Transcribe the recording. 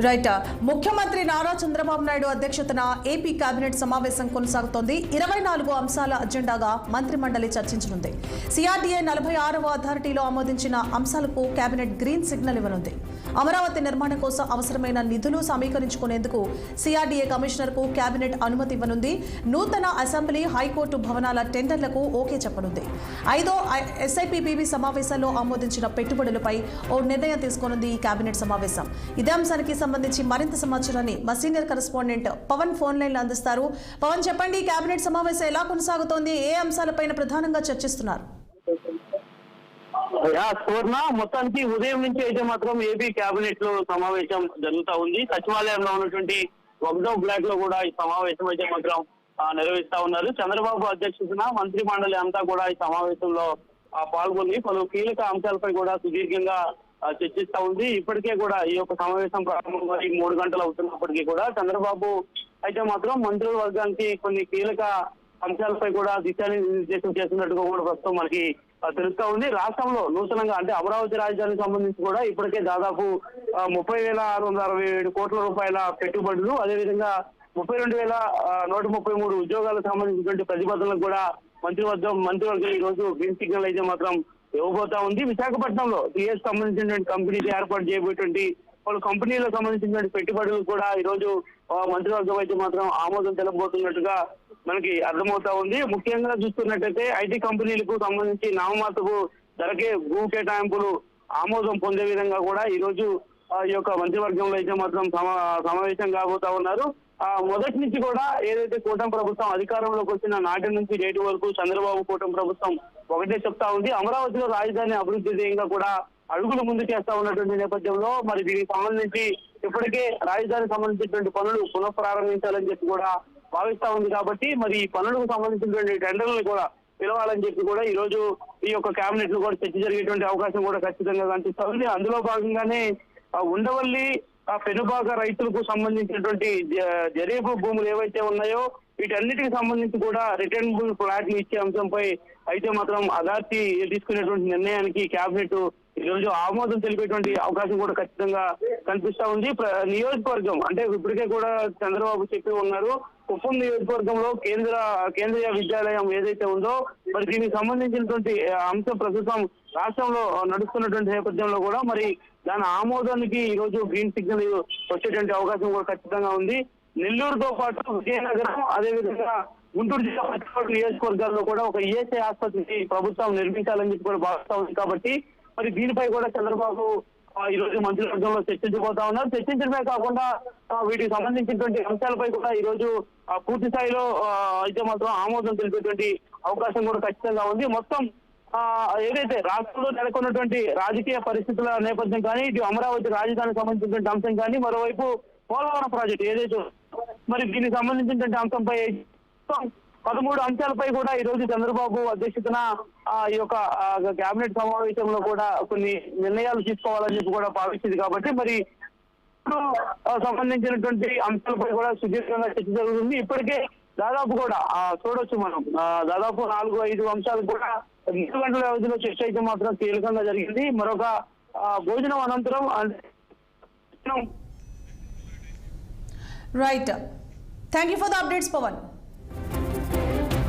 Right. ముఖ్యమంత్రి నారా చంద్రబాబు నాయుడు అధ్యక్షతన AP cabinet సమావేశం కొనసాగుతోంది. 24 అంశాల అజెండాగా మంత్రిమండలి చర్చించనుంది. సిఆర్డీఏ 46వ అథారిటీలో ఆమోదించిన అంశాలకు కేబినెట్ గ్రీన్ సిగ్నల్ ఇవ్వనుంది. అమరావతి నిర్మాణం కోసం అవసరమైన నిధులు సమీకరించుకునేందుకు సిఆర్డీఏ కమిషనర్కు కేబినెట్ అనుమతి ఇవ్వనుంది. నూతన అసెంబ్లీ, హైకోర్టు భవనాల టెండర్లకు ఓకే చెప్పనుంది. 5వ ఎస్ఐపిబిబి సమావేశంలో ఆమోదించిన పెట్టుబడులపై ఓ నిర్ణయం తీసుకోనుంది ఈ కేబినెట్ సమావేశం. ఇదే అంశానికి సంబంధించి మరింత సమాచారాన్ని మా సీనియర్ కరెస్పాండెంట్ పవన్ ఫోన్ లైన్లో అందిస్తారు. పవన్, చెప్పండి, కేబినెట్ సమావేశం ఎలా కొనసాగుతోంది? ఏ అంశాలపైన ప్రధానంగా చర్చిస్తున్నారు? పూర్ణ, మొత్తానికి ఉదయం నుంచి అయితే మాత్రం ఏపీ కేబినెట్ లో సమావేశం జరుగుతూ ఉంది. సచివాలయంలో ఉన్నటువంటి ఒకటో బ్లాక్ లో కూడా ఈ సమావేశం అయితే మాత్రం నిర్వహిస్తా ఉన్నారు. చంద్రబాబు అధ్యక్షతన మంత్రి మండలి అంతా కూడా ఈ సమావేశంలో పాల్గొని పలు కీలక అంశాలపై కూడా సుదీర్ఘంగా చర్చిస్తా ఉంది. ఇప్పటికే కూడా ఈ యొక్క సమావేశం ప్రారంభమై 3 గంటలు అవుతున్నప్పటికీ కూడా చంద్రబాబు అయితే మాత్రం మంత్రుల వర్గానికి కొన్ని కీలక అంశాలపై కూడా దిశానిర్దేశం చేస్తున్నట్టుగా కూడా ప్రస్తుతం మనకి తెలుస్తా ఉంది. రాష్ట్రంలో నూతనంగా అంటే అమరావతి రాజధానికి సంబంధించి కూడా ఇప్పటికే దాదాపు 30,667 కోట్ల రూపాయల పెట్టుబడులు, అదేవిధంగా 32,133 ఉద్యోగాలకు సంబంధించినటువంటి ప్రతిపాదనలకు కూడా మంత్రివర్గం ఈ రోజు గ్రీన్ సిగ్నల్ అయితే మాత్రం ఇవ్వబోతా ఉంది. విశాఖపట్నంలో టీఎస్ సంబంధించినటువంటి కంపెనీలు ఏర్పాటు చేయబోయేటువంటి పలు కంపెనీలకు సంబంధించినటువంటి పెట్టుబడులు కూడా ఈ రోజు మంత్రివర్గం అయితే మాత్రం ఆమోదం తెలపబోతున్నట్టుగా మనకి అర్థమవుతా ఉంది. ముఖ్యంగా చూస్తున్నట్టయితే ఐటీ కంపెనీలకు సంబంధించి నామమాత్రపు ధరకే భూ కేటాయింపులు ఆమోదం పొందే విధంగా కూడా ఈ రోజు ఈ యొక్క మంత్రివర్గంలో అయితే మాత్రం సమావేశం కాబోతా ఉన్నారు. మొదటి నుంచి కూడా ఏదైతే కూటమి ప్రభుత్వం అధికారంలోకి వచ్చిన నాటి నుంచి నేటి వరకు చంద్రబాబు కూటమి ప్రభుత్వం ఒకటే చెప్తా ఉంది, అమరావతిలో రాజధాని అభివృద్ధి ధ్యేయంగా కూడా అడుగులు ముందు చేస్తా ఉన్నటువంటి నేపథ్యంలో మరి దీనికి సంబంధించి ఇప్పటికే రాజధానికి సంబంధించినటువంటి పనులు పునఃప్రారంభించాలని చెప్పి కూడా భావిస్తా ఉంది. కాబట్టి మరి ఈ పనులకు సంబంధించినటువంటి టెండర్లను కూడా పిలవాలని చెప్పి కూడా ఈ రోజు ఈ యొక్క కేబినెట్ లో కూడా చర్చ జరిగేటువంటి అవకాశం కూడా ఖచ్చితంగా కనిపిస్తా ఉంది. అందులో భాగంగానే ఉండవల్లి పెనుబాక రైతులకు సంబంధించినటువంటి జరీపు భూములు ఏవైతే ఉన్నాయో వీటన్నిటికి సంబంధించి కూడా రిటర్నబుల్ ఫ్లాట్లు ఇచ్చే అంశంపై అయితే మాత్రం అథారిటీ తీసుకునేటువంటి నిర్ణయానికి కేబినెట్ ఈ రోజు ఆమోదం తెలిపేటువంటి అవకాశం కూడా ఖచ్చితంగా కనిపిస్తా ఉంది. నియోజకవర్గం అంటే ఇప్పటికే కూడా చంద్రబాబు చెప్పి ఉన్నారు, కుప్పం నియోజకవర్గంలో కేంద్రీయ విద్యాలయం ఏదైతే ఉందో మరి దీనికి సంబంధించినటువంటి అంశం ప్రస్తుతం రాష్ట్రంలో నడుస్తున్నటువంటి నేపథ్యంలో కూడా మరి దాని ఆమోదానికి ఈ రోజు గ్రీన్ సిగ్నల్ వచ్చేటువంటి అవకాశం కూడా ఖచ్చితంగా ఉంది. నెల్లూరుతో పాటు విజయనగరం, అదేవిధంగా గుంటూరు జిల్లా నియోజకవర్గాల్లో కూడా ఒక ఈఎస్ఐ ఆసుపత్రికి ప్రభుత్వం నిర్మించాలని చెప్పి కూడా భావిస్తా ఉంది. కాబట్టి మరి దీనిపై కూడా చంద్రబాబు ఈ రోజు మంత్రివర్గంలో చర్చించబోతా ఉన్నారు. చర్చించడమే కాకుండా వీటికి సంబంధించినటువంటి అంశాలపై కూడా ఈ రోజు పూర్తి స్థాయిలో అయితే మాత్రం ఆమోదం తెలిపేటువంటి అవకాశం కూడా ఖచ్చితంగా ఉంది. మొత్తం ఏదైతే రాష్ట్రంలో నెలకొన్నటువంటి రాజకీయ పరిస్థితుల నేపథ్యం కానీ, ఇటు అమరావతి రాజధానికి సంబంధించినటువంటి అంశం కానీ, మరోవైపు పోలవరం ప్రాజెక్టు ఏదైతే మరి దీనికి సంబంధించినటువంటి అంశంపై 13 అంశాలపై కూడా ఈ రోజు చంద్రబాబు అధ్యక్షతన ఈ యొక్క కేబినెట్ సమావేశంలో కూడా కొన్ని నిర్ణయాలు తీసుకోవాలని చెప్పి కూడా భావించింది. కాబట్టి మరి సంబంధించినటువంటి అంశాలపై కూడా సుదీర్ఘంగా చర్చ జరుగుతుంది. ఇప్పటికే దాదాపు కూడా చూడొచ్చు మనం దాదాపు 4-5 అంశాలు కూడా 2 గంటల వ్యవధిలో చర్చ అయితే మాత్రం కీలకంగా జరిగింది. మరొక భోజనం అనంతరం right. Thank you for the updates, Pawan.